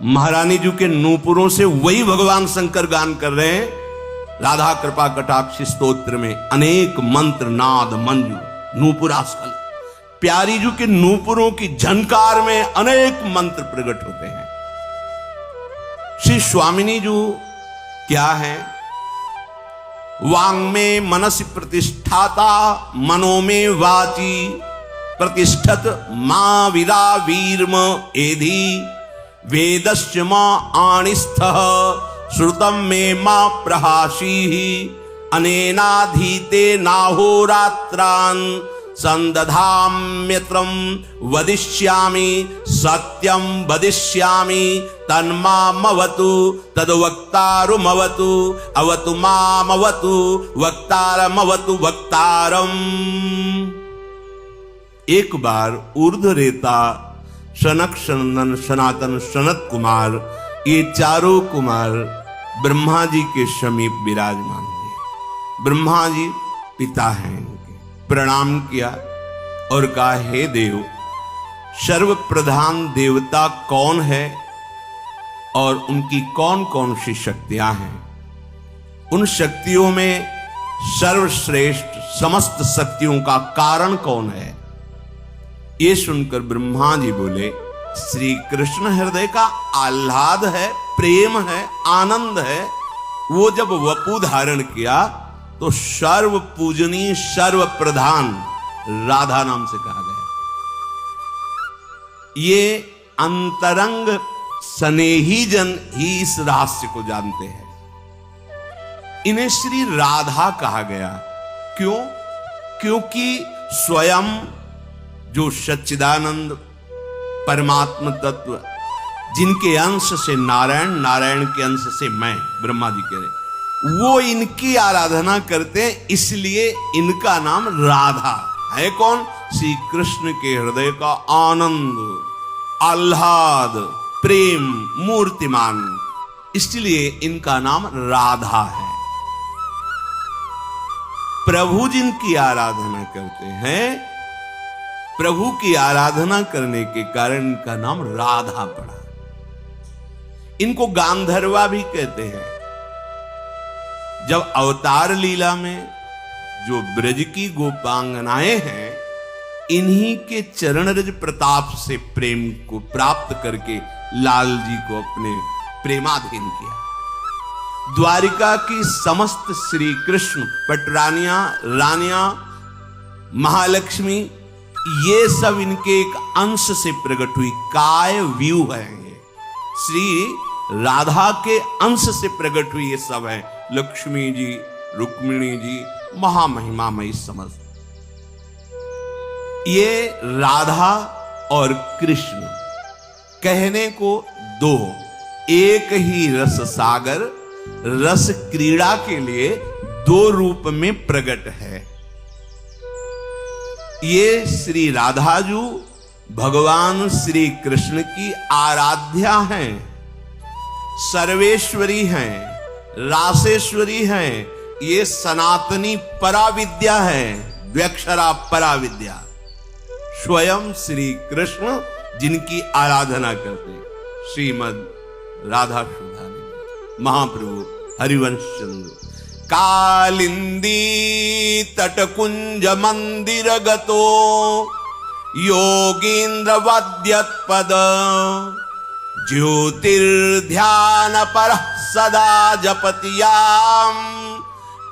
महारानी जी के नूपुरों से वही भगवान शंकर गान कर रहे हैं। राधा कृपा कटाक्ष स्तोत्र में अनेक मंत्र नाद मंजू नूपुरास्कल, प्यारी जी के नूपुरों की झनकार में अनेक मंत्र प्रकट होते हैं। श्री स्वामिनी जी क्या है? वांग में मनसि प्रतिष्ठाता, मनो में वाची प्रतिष्ठत मां विरा वीरम एधि, वेदस्य मां आणिस्थः श्रुतम में मां प्रहासी, अनेनाधीते नाहोरात्रान् संदधाम्यत्रं वदिष्यामि, सत्यं वदिष्यामि तन्मामवतु तद्वक्तारमवतु, अवतु मामवतु वक्तारमवतु वक्तारम। एक बार ऊर्ध्वरेता, सनक सनंदन, सनातन, सनत कुमार, ये चारों कुमार ब्रह्मा जी के समीप विराजमान थे। ब्रह्मा जी पिता हैं इनके, प्रणाम किया और कहा, हे देव, सर्व प्रधान देवता कौन है और उनकी कौन कौन सी शक्तियां हैं? उन शक्तियों में सर्वश्रेष्ठ समस्त शक्तियों का कारण कौन है? ये सुनकर ब्रह्मा जी बोले, श्री कृष्ण हृदय का आह्लाद है, प्रेम है, आनंद है। वो जब वपु धारण किया तो सर्व पूजनीय सर्व प्रधान राधा नाम से कहा गया। ये अंतरंग स्नेही जन ही इस रहस्य को जानते हैं। इन्हें श्री राधा कहा गया। क्यों? क्योंकि स्वयं जो सच्चिदानंद परमात्म तत्व, जिनके अंश से नारायण, नारायण के अंश से मैं, ब्रह्मा जी कह रहे, वो इनकी आराधना करते हैं, इसलिए इनका नाम राधा है। कौन? श्री कृष्ण के हृदय का आनंद, आह्लाद, प्रेम, मूर्तिमान, इसलिए इनका नाम राधा है। प्रभु जिनकी आराधना करते हैं, प्रभु की आराधना करने के कारण इनका नाम राधा पड़ा। इनको गांधर्वा भी कहते हैं। जब अवतार लीला में जो ब्रज की गोपांगनाएं हैं, इन्हीं के चरण रज प्रताप से प्रेम को प्राप्त करके लाल जी को अपने प्रेमाधीन किया। द्वारिका की समस्त श्री कृष्ण पटरानियां, रानियां, महालक्ष्मी, ये सब इनके एक अंश से प्रकट हुई। काय व्यू है ये, श्री राधा के अंश से प्रकट हुई ये सब है। लक्ष्मी जी, रुक्मिणी जी, महामहिमामयी समझ। ये राधा और कृष्ण कहने को दो, एक ही रस सागर, रस क्रीड़ा के लिए दो रूप में प्रकट है। ये श्री राधाजू भगवान श्री कृष्ण की आराध्या हैं, सर्वेश्वरी हैं, रासेश्वरी हैं। ये सनातनी पराविद्या है, द्व्यक्षरा पराविद्या। स्वयं श्री कृष्ण जिनकी आराधना करते, श्रीमद राधा सुधानी महाप्रभु हरिवंश चंद्र। कालिंदी तटकुंज मंदिर गतो योगींद्र वद्यत्पद, ज्योतिर्ध्यान पर सदा जपतियाम,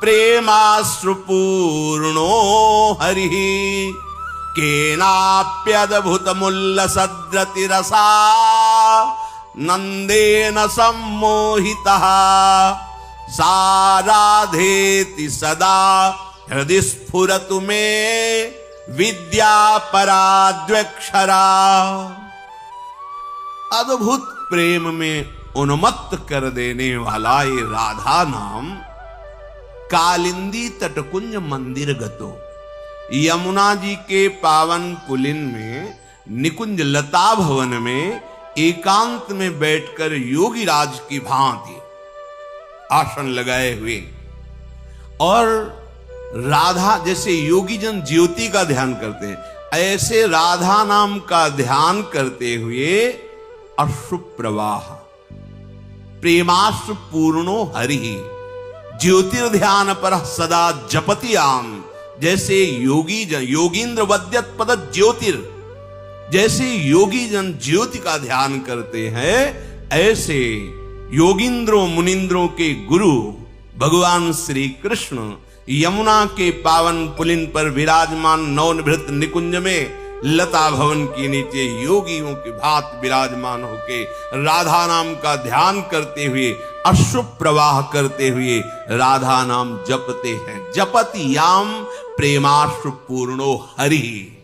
प्रेमाश्रुपूर्णो हरि, केनाप्यद्भुत मुल्लसद्रति रसा, नंदेन सम्मोहितः, साराधेति सदा हृदय स्फुरतु मे, विद्या पराद्वक्षरा। अद्भुत प्रेम में उन्मत्त कर देने वाला ये राधा नाम कालिंदी तटकुंज मंदिर गतो, यमुना जी के पावन पुलिन में निकुंज लता भवन में एकांत में बैठकर योगी राज की भांति आसन लगाए हुए, और राधा जैसे योगी जन ज्योति का ध्यान करते हैं, ऐसे राधा नाम का ध्यान करते हुए अश्रुप्रवाह प्रेमाश्रु पूर्णो हरि ज्योतिर्ध्यान पर सदा जपति आम। जैसे योगी जन योगींद्र वद्यत पद ज्योतिर, जैसे योगी जन ज्योति का ध्यान करते हैं, ऐसे योगींद्रों मुनिंद्रों के गुरु भगवान श्री कृष्ण यमुना के पावन पुलिन पर विराजमान नवनिभृत निकुंज में लता भवन के नीचे योगियों की भांति विराजमान होके राधा नाम का ध्यान करते हुए, अश्रु प्रवाह करते हुए राधा नाम जपते हैं। जपति याम प्रेमाश्रु पूर्णो हरि।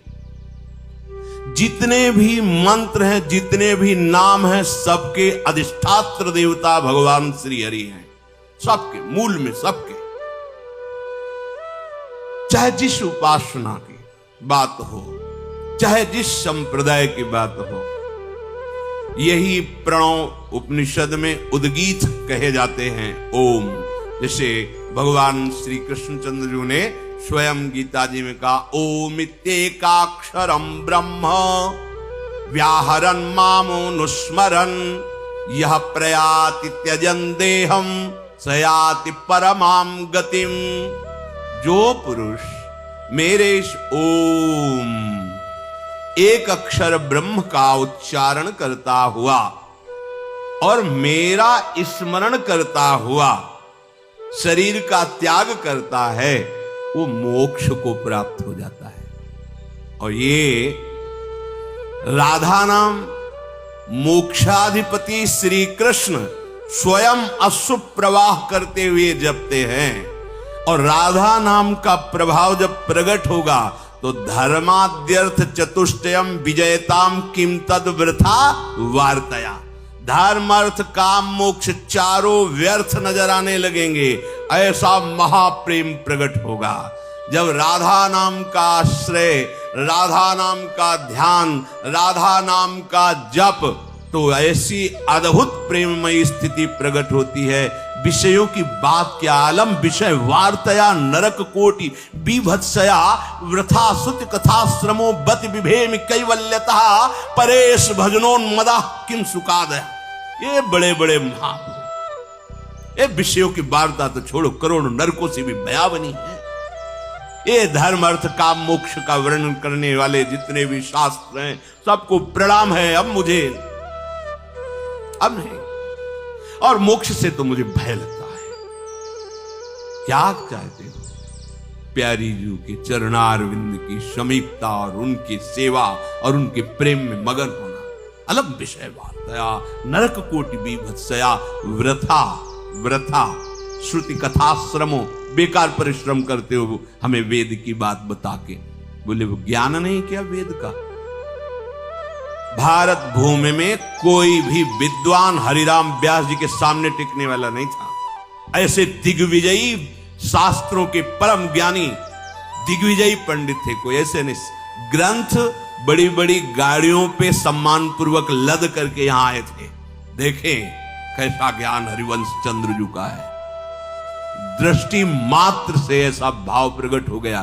जितने भी मंत्र हैं, जितने भी नाम हैं, सबके अधिष्ठात्र देवता भगवान श्री हरि हैं। सबके मूल में, सबके, चाहे जिस उपासना की बात हो, चाहे जिस संप्रदाय की बात हो, यही प्रणव उपनिषद में उद्गीत कहे जाते हैं ओम। जैसे भगवान श्री कृष्णचंद्र जी ने स्वयं गीता जी में कहा, ओम इत्येकाक्षरम ब्रह्म व्याहरन् मामनुस्मरन् यह प्रयाति त्यजन् देहं स याति परमां गतिम। जो पुरुष मेरे इस ओम एक अक्षर ब्रह्म का उच्चारण करता हुआ और मेरा स्मरण करता हुआ शरीर का त्याग करता है, वो मोक्ष को प्राप्त हो जाता है। और ये राधा नाम मोक्षाधिपति श्री कृष्ण स्वयं अश्रु प्रवाह करते हुए जपते हैं। और राधा नाम का प्रभाव जब प्रकट होगा तो धर्माद्यर्थ चतुष्टयम विजयताम किम तद वृथा वार्तया। धर्म अर्थ काम मोक्ष चारों व्यर्थ नजर आने लगेंगे। ऐसा महाप्रेम प्रकट होगा जब राधा नाम का आश्रय, राधा नाम का ध्यान, राधा नाम का जप, तो ऐसी अद्भुत प्रेममयी स्थिति प्रकट होती है। विषयों की बात के आलम विषय वार्तया नरक कोटि बीभत्सया वृथा सुत कथा श्रमो बत विभेम कैवल्यता परेश भजनोन्मदा किम सुकादय। ये बड़े बड़े महा, ये विषयों की वार्ता तो छोड़ो, करोड़ों नरकों से भी भयावनी है। ये धर्म अर्थ काम मोक्ष का वर्णन करने वाले जितने भी शास्त्र हैं, सबको प्रणाम है। अब नहीं, और मोक्ष से तो मुझे भय लगता है। क्या चाहते हो? प्यारी जी के चरणारविंद की समीपता और उनकी सेवा और उनके प्रेम में मगन होना। अलग विषय वार्तया नरक कोटि बीभत्सया वृथा वृथा श्रुति कथा श्रमो, बेकार परिश्रम करते हो हमें वेद की बात बता के। बोले वो ज्ञान नहीं क्या वेद का? भारत भूमि में कोई भी विद्वान हरिराम व्यास जी के सामने टिकने वाला नहीं था। ऐसे दिग्विजयी शास्त्रों के परम ज्ञानी दिग्विजयी पंडित थे, कोई ऐसे नहीं। ग्रंथ बड़ी बड़ी गाड़ियों पे सम्मान पूर्वक लद करके यहां आए थे। देखें कैसा ज्ञान हरिवंश चंद्रजू का है। दृष्टि मात्र से ऐसा भाव प्रकट हो गया,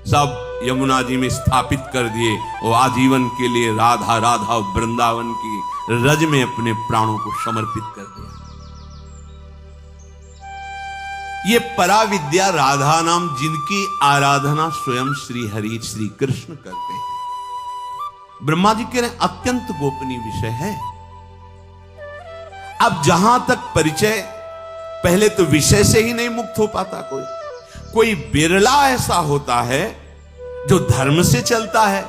सब यमुना जी में स्थापित कर दिए। वो आजीवन के लिए राधा राधा वृंदावन की रज में अपने प्राणों को समर्पित कर दिया। ये पराविद्या राधा नाम जिनकी आराधना स्वयं श्री हरि श्री कृष्ण करते हैं, ब्रह्मा जी के लिए अत्यंत गोपनीय विषय है। अब जहां तक परिचय, पहले तो विषय से ही नहीं मुक्त हो पाता कोई बिरला ऐसा होता है जो धर्म से चलता है।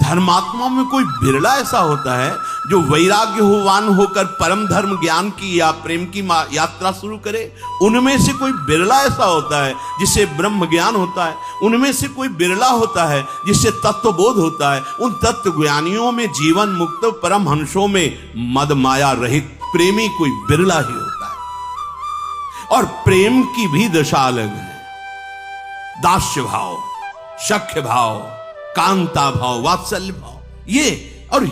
धर्मात्मा में कोई बिरला ऐसा होता है जो वैराग्यवान होकर परम धर्म ज्ञान की या प्रेम की यात्रा शुरू करे। उनमें से कोई बिरला ऐसा होता है जिसे ब्रह्म ज्ञान होता है। उनमें से कोई बिरला होता है जिससे तत्वबोध होता है। उन तत्व ज्ञानियों में, जीवन मुक्त परम हंसों में मद माया रहित प्रेमी कोई बिरला ही होता है। और प्रेम की भी दशा अलग है। दास्य भाव, सख्य भाव, कांता भाव, वात्सल्य भाव,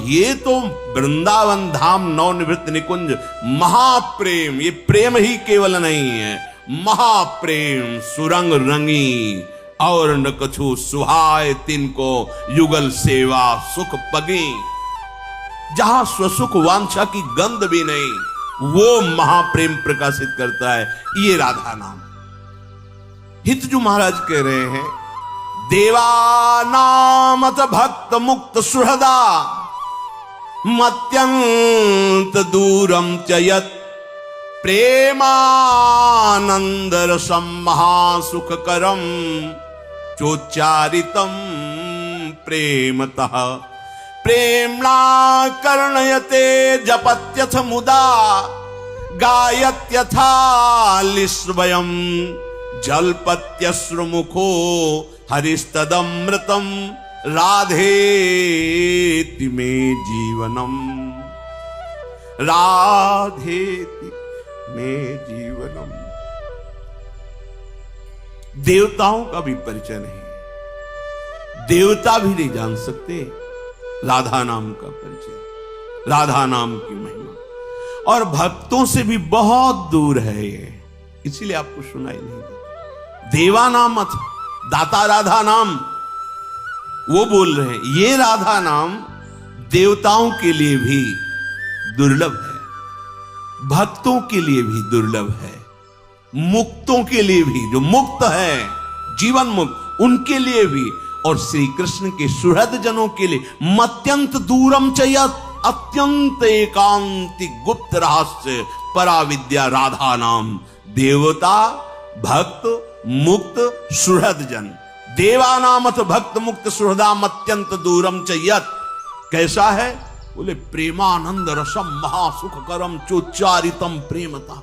ये तो वृंदावन धाम नवनिवृत्त निकुंज महाप्रेम। ये प्रेम ही केवल नहीं है, महाप्रेम सुरंग रंगी और न कछु सुहाय तिनको युगल सेवा सुख पगी। जहां स्वसुख वांछा की गंध भी नहीं, वो महाप्रेम प्रकाशित करता है ये राधा नाम। हितजू महाराज कह रहे हैं, देवानामत भक्त मुक्त सुहृदा मत्यंत दूरम च यत् प्रेमानंद रसम महासुखकरम चोच्चारितम प्रेमतः प्रेम्णा कर्णयते जपत्यथ मुदा गायत्यथा लिस्वयम् जल्पत्यश्रुमुखो हरिस्तदमृतम राधेति मे जीवनम राधेति मे जीवनम। देवताओं का भी परिचय नहीं, देवता भी नहीं जान सकते राधा नाम का परिचय, राधा नाम की महिमा, और भक्तों से भी बहुत दूर है ये, इसीलिए आपको सुनाई नहीं देता। देवा नाम अथ दाता राधा नाम, वो बोल रहे हैं ये राधा नाम देवताओं के लिए भी दुर्लभ है, भक्तों के लिए भी दुर्लभ है, मुक्तों के लिए भी, जो मुक्त है जीवन मुक्त उनके लिए भी, और श्री कृष्ण के सुहृद जनों के लिए मत्यंत दूरम चयत, अत्यंत एकांतिक गुप्त रहस्य पराविद्या राधा नाम। देवता भक्त मुक्त सुहृद जन, देवानामथ भक्त मुक्त सुहृदाम अत्यंत दूरम चयत, कैसा है? बोले प्रेमानंद रसम महासुख करम चोच्चारितम प्रेमता।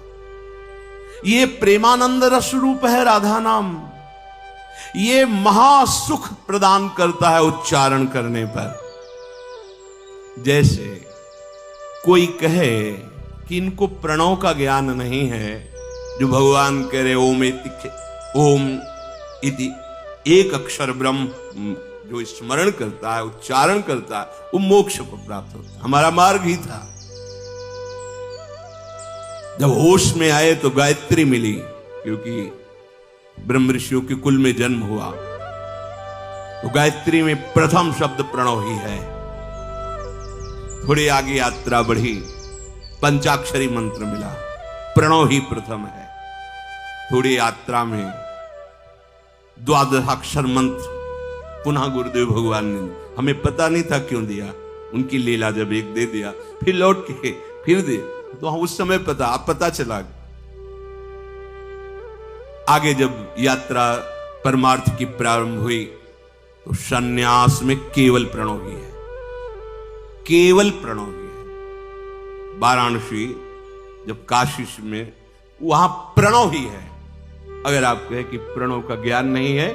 ये प्रेमानंद रस रूप है राधा नाम, ये महासुख प्रदान करता है उच्चारण करने पर। जैसे कोई कहे कि इनको प्रणव का ज्ञान नहीं है, जो भगवान कह रहे ओम इति एक अक्षर ब्रह्म जो स्मरण करता है, उच्चारण करता है, वो मोक्ष को प्राप्त होता है। हमारा मार्ग ही था। जब होश में आए तो गायत्री मिली, क्योंकि ब्रह्म ऋषियों के कुल में जन्म हुआ, तो गायत्री में प्रथम शब्द प्रणव ही है। थोड़ी आगे यात्रा बढ़ी, पंचाक्षरी मंत्र मिला, प्रणव ही प्रथम है। थोड़ी यात्रा में द्वादशाक्षर मंत्र पुनः गुरुदेव भगवान ने, हमें पता नहीं था क्यों दिया, उनकी लीला जब एक दे दिया, फिर लौट के फिर दे, तो उस समय पता चला। आगे जब यात्रा परमार्थ की प्रारंभ हुई तो सन्यास में केवल प्रणव ही है, केवल प्रणव ही है। वाराणसी जब काशी में, वहां प्रणव ही है। अगर आप कहें कि प्रणव का ज्ञान नहीं है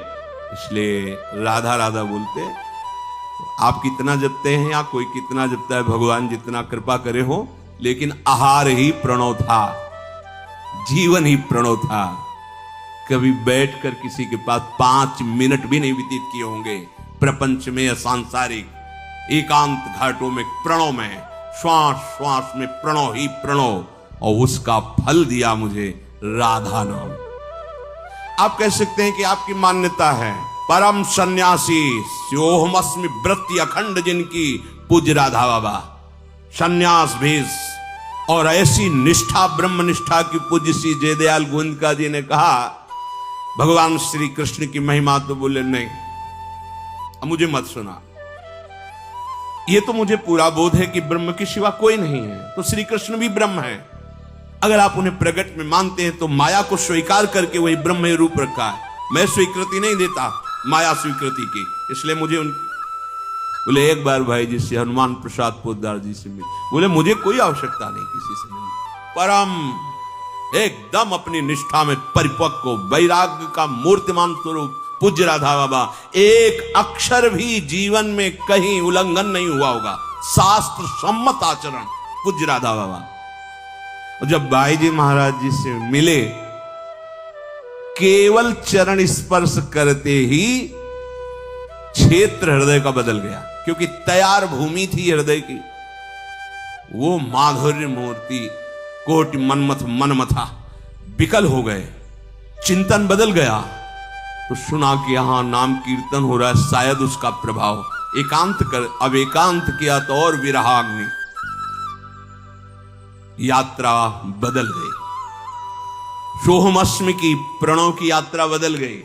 इसलिए राधा राधा बोलते, तो आप कितना जपते हैं या कोई कितना जपता है, भगवान जितना कृपा करे हो, लेकिन आहार ही प्रणव था, जीवन ही प्रणव था। कभी बैठकर किसी के पास 5 मिनट भी नहीं व्यतीत किए होंगे प्रपंच में या सांसारिक एकांत घाटों में, प्रणव में, श्वास श्वास में प्रणव ही प्रणव, और उसका फल दिया मुझे राधा नाम। आप कह सकते हैं कि आपकी मान्यता है परम सन्यासी स्योहमस्मि व्रति अखंड जिनकी पूज्य राधा बाबा, सन्यास भेष और ऐसी निष्ठा ब्रह्म निष्ठा की पूज्य श्री जयदयाल गोविंदका जी ने कहा भगवान श्री कृष्ण की महिमा, तो बोले नहीं, अब मुझे मत सुना, ये तो मुझे पूरा बोध है कि ब्रह्म के सिवा कोई नहीं है, तो श्री कृष्ण भी ब्रह्म है। अगर आप उन्हें प्रगट में मानते हैं तो माया को स्वीकार करके वही ब्रह्म रूप रखा है। मैं स्वीकृति नहीं देता माया स्वीकृति की, इसलिए मुझे उनकी। बोले एक बार भाई जी से हनुमान प्रसाद पोद्दार जी से मिले, बोले मुझे कोई आवश्यकता नहीं किसी से मिलने, परम एकदम अपनी निष्ठा में परिपक्व वैराग्य का मूर्तिमान स्वरूप पूज्य राधा बाबा, एक अक्षर भी जीवन में कहीं उल्लंघन नहीं हुआ होगा, शास्त्र सम्मत आचरण पूज्य राधा बाबा। जब भाई जी महाराज जी से मिले, केवल चरण स्पर्श करते ही क्षेत्र हृदय का बदल गया, क्योंकि तैयार भूमि थी हृदय की। वो माधुर्य मूर्ति कोटि मनमथ मनमथा विकल हो गए, चिंतन बदल गया। तो सुना कि यहां नाम कीर्तन हो रहा है, शायद उसका प्रभाव। एकांत कर, अब एकांत किया तो और विरहाग्नि, यात्रा बदल गई। सोहमअष्टमी की प्रणव की यात्रा बदल गई।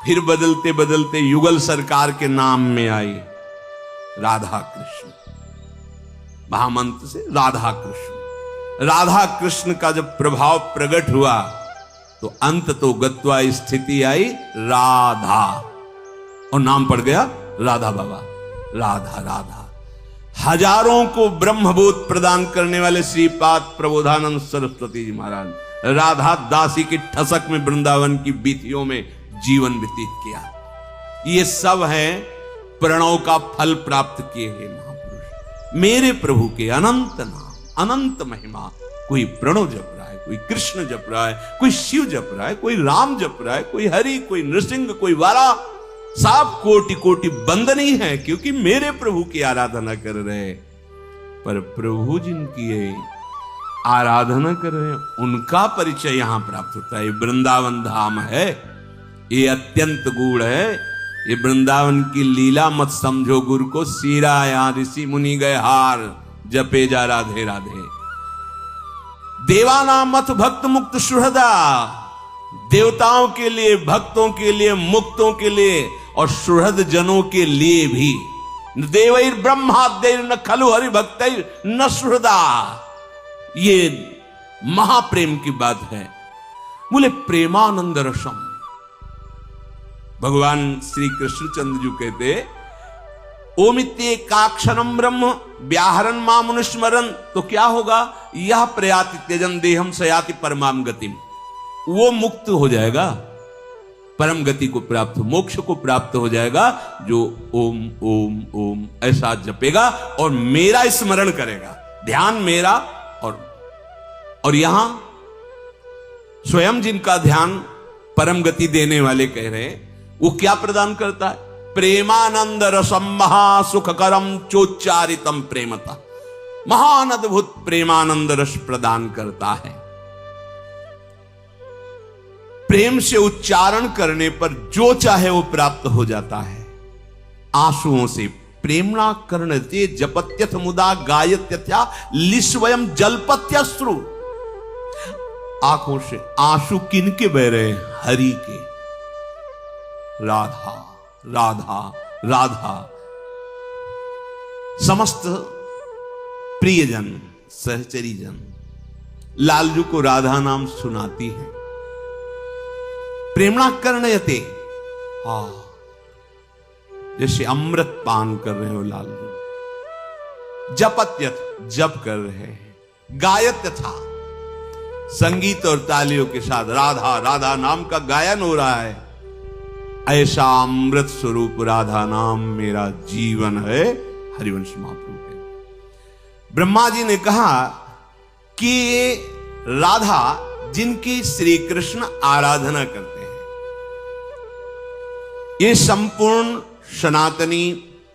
फिर बदलते बदलते युगल सरकार के नाम में आई राधा कृष्ण, महामंत्र से राधा कृष्ण। राधा कृष्ण का जब प्रभाव प्रकट हुआ तो अंत तो गत्वा स्थिति आई राधा, और नाम पड़ गया राधा बाबा। राधा राधा हजारों को ब्रह्मबोध प्रदान करने वाले श्रीपाद प्रबोधानंद सरस्वती जी महाराज राधा दासी की ठसक में वृंदावन की बीथियों में जीवन व्यतीत किया। ये सब है प्रणव का फल प्राप्त किए हुए महापुरुष। मेरे प्रभु के अनंत नाम, अनंत महिमा, कोई प्रणव जप रहा है, कोई कृष्ण जप रहा है, कोई शिव जप रहा है, कोई राम जप रहा है, कोई हरि, कोई नृसिंह, कोई वारा, सब कोटि कोटि बंदनी है, क्योंकि मेरे प्रभु की आराधना कर रहे। पर प्रभु जिनकी आराधना कर रहे हैं उनका परिचय यहां प्राप्त होता है। वृंदावन धाम है, ये अत्यंत गूढ़ है। ये वृंदावन की लीला मत समझो गुरु को सीरा, यहां ऋषि मुनि गए हार, जपे जा राधे राधे। देवानामथ भक्त मुक्त सुहृदा, देवताओं के लिए, भक्तों के लिए, मुक्तों के लिए और सुहृद जनों के लिए भी। देवैर ब्रह्माद्यैर न खलु हरि भक्तैर न सुहृदा, ये महाप्रेम की बात है। बोले प्रेमानंद रसम, भगवान श्री कृष्णचंद्र जी कहते ओमित्ये काक्षरम ब्रह्म व्याहरण मामुनुस्मरन, तो क्या होगा? यह प्रयाति त्यजन देहम सयाति परमाम गतिम, वो मुक्त हो जाएगा, परम गति को प्राप्त, मोक्ष को प्राप्त हो जाएगा, जो ओम ओम ओम ऐसा जपेगा और मेरा स्मरण करेगा, ध्यान मेरा। और यहां स्वयं जिनका ध्यान परम गति देने वाले कह रहे हैं, वो क्या प्रदान करता है? प्रेमानंद रसम महासुखकरम चोच्चारितम प्रेमता, महान अद्भुत प्रेमानंद रस प्रदान करता है। प्रेम से उच्चारण करने पर जो चाहे वो प्राप्त हो जाता है। आंसुओं से प्रेमणा कर्णते जपत्यथ मुदा गायत्यथा लिस्वयं जलपत्यश्रु, आंखों से आंसू किनके बह रहे हैं? हरि के। राधा राधा राधा, समस्त प्रियजन सहचरीजन लालजू को राधा नाम सुनाती है। प्रेमणा कर्णयते, जैसे अमृत पान कर रहे हो लालजू। जपत्यथ, जप कर रहे हैं। गायत्यथा, संगीत और तालियों के साथ राधा राधा नाम का गायन हो रहा है। ऐसा अमृत स्वरूप राधा नाम मेरा जीवन है, हरिवंश महाप्रभु के। ब्रह्मा जी ने कहा कि राधा जिनकी श्री कृष्ण आराधना करते हैं, ये संपूर्ण सनातनी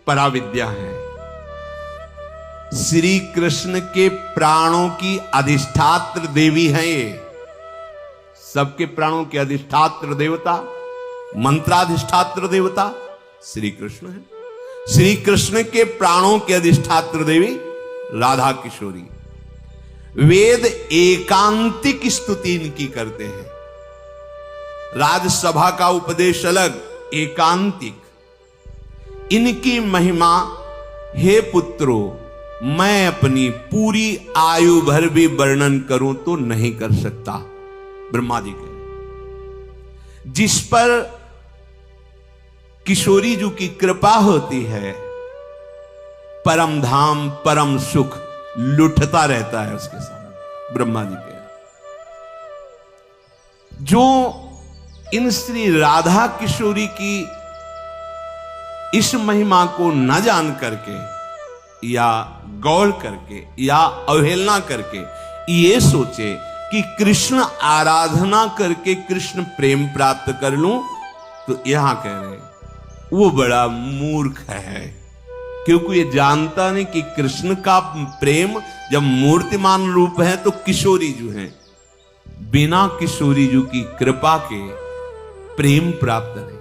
पराविद्या है। श्री कृष्ण के प्राणों की अधिष्ठात्र देवी है। ये सबके प्राणों के अधिष्ठात्र देवता, मंत्राधिष्ठात्र देवता श्री कृष्ण है। श्री कृष्ण के प्राणों के अधिष्ठात्र देवी राधा किशोरी। वेद एकांतिक स्तुति इनकी करते हैं। राजसभा का उपदेश अलग, एकांतिक। इनकी महिमा हे पुत्रों मैं अपनी पूरी आयु भर भी वर्णन करूं तो नहीं कर सकता। ब्रह्मा जी के जिस पर किशोरी जी की कृपा होती है, परम धाम परम सुख लुटता रहता है उसके सामने। ब्रह्मा जी के जो इन श्री राधा किशोरी की इस महिमा को न जान करके या गौर करके या अवहेलना करके ये सोचे कि कृष्ण आराधना करके कृष्ण प्रेम प्राप्त कर लूं, तो यहां कह रहे हैं वो बड़ा मूर्ख है, क्योंकि ये जानता नहीं कि कृष्ण का प्रेम जब मूर्तिमान रूप है तो किशोरी जी हैं, बिना किशोरी जी की कृपा के प्रेम प्राप्त नहीं।